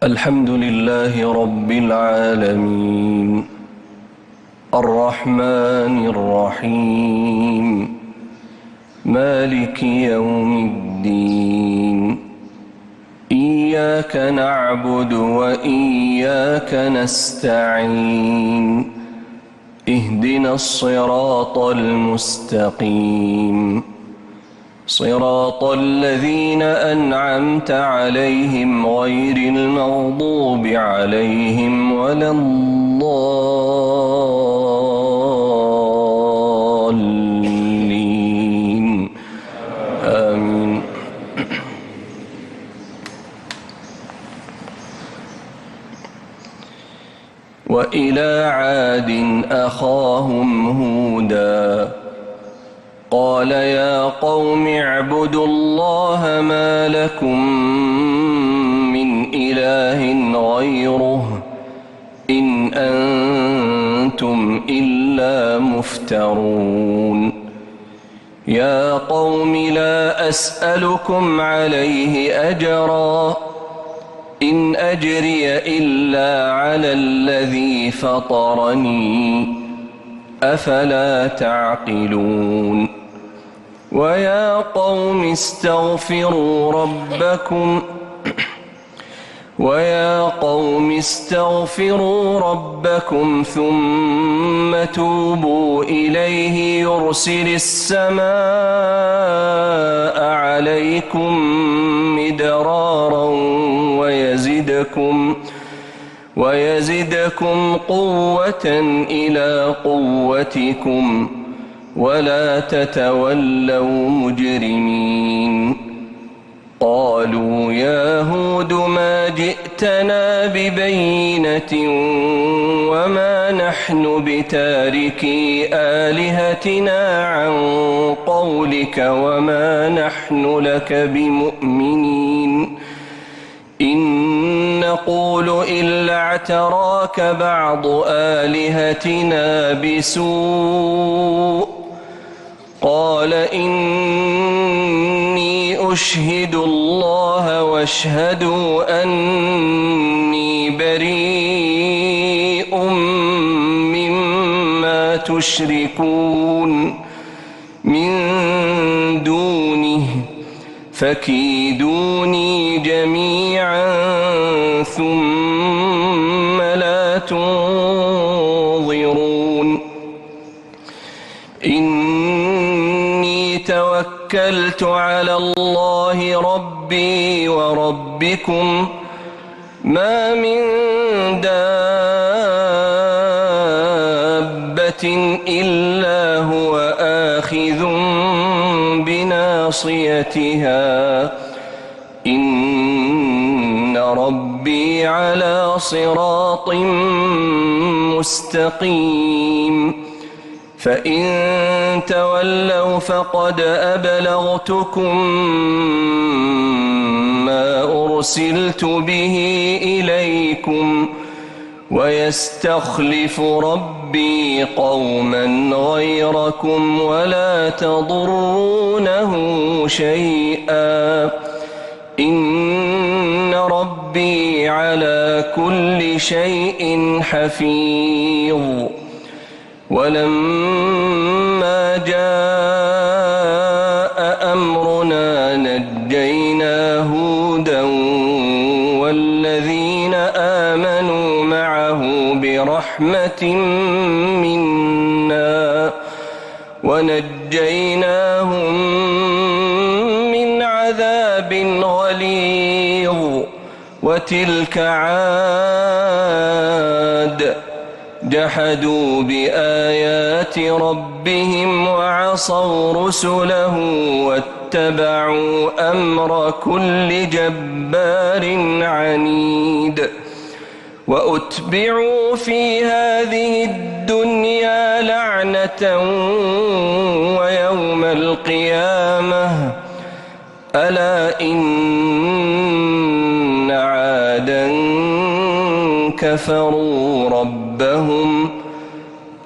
الحمد لله رب العالمين الرحمن الرحيم مالك يوم الدين إياك نعبد وإياك نستعين اهدنا الصراط المستقيم صراط الذين أنعمت عليهم غير المغضوب عليهم ولا الضالين آمين. وإلى عاد أخاهم هودا قال يا قوم اعبدوا الله ما لكم من إله غيره إن أنتم إلا مفترون يا قوم لا أسألكم عليه أجرا إن أجري إلا على الذي فطرني أفلا تعقلون ويا قوم استغفروا ربكم ثم توبوا إليه يرسل السماء عليكم مدرارا ويزدكم قوة إلى قوتكم ولا تتولوا مجرمين قالوا يا هود ما جئتنا ببينة وما نحن بتاركي آلهتنا عن قولك وما نحن لك بمؤمنين إن نقول إلا اعتراك بعض آلهتنا بسوء قال إني أشهد الله واشهدوا أني بريء مما تشركون من دونه فكيدوني جميعا ثم لا تنظرون إني توكلت على الله ربي وربكم ما من دابة إلا هو آخذ بناصيتها إن ربي على صراط مستقيم فإن تولوا فقد أبلغتكم ما أرسلت به إليكم ويستخلف ربي قوما غيركم ولا تضرونه شيئا إن ربي على كل شيء حفيظ ولما جاء أمرنا نجينا هودا والذين آمنوا معه برحمة منا ونجيناهم من عذاب غليظ وتلك عاد جحدوا بآيات ربهم وعصوا رسله واتبعوا أمر كل جبار عنيد وأتبعوا في هذه الدنيا لعنة ويوم القيامة ألا إن عادا كفروا ربهم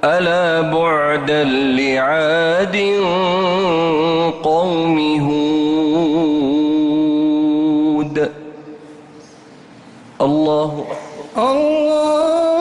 ألا بعدا لعاد قوم هود الله الله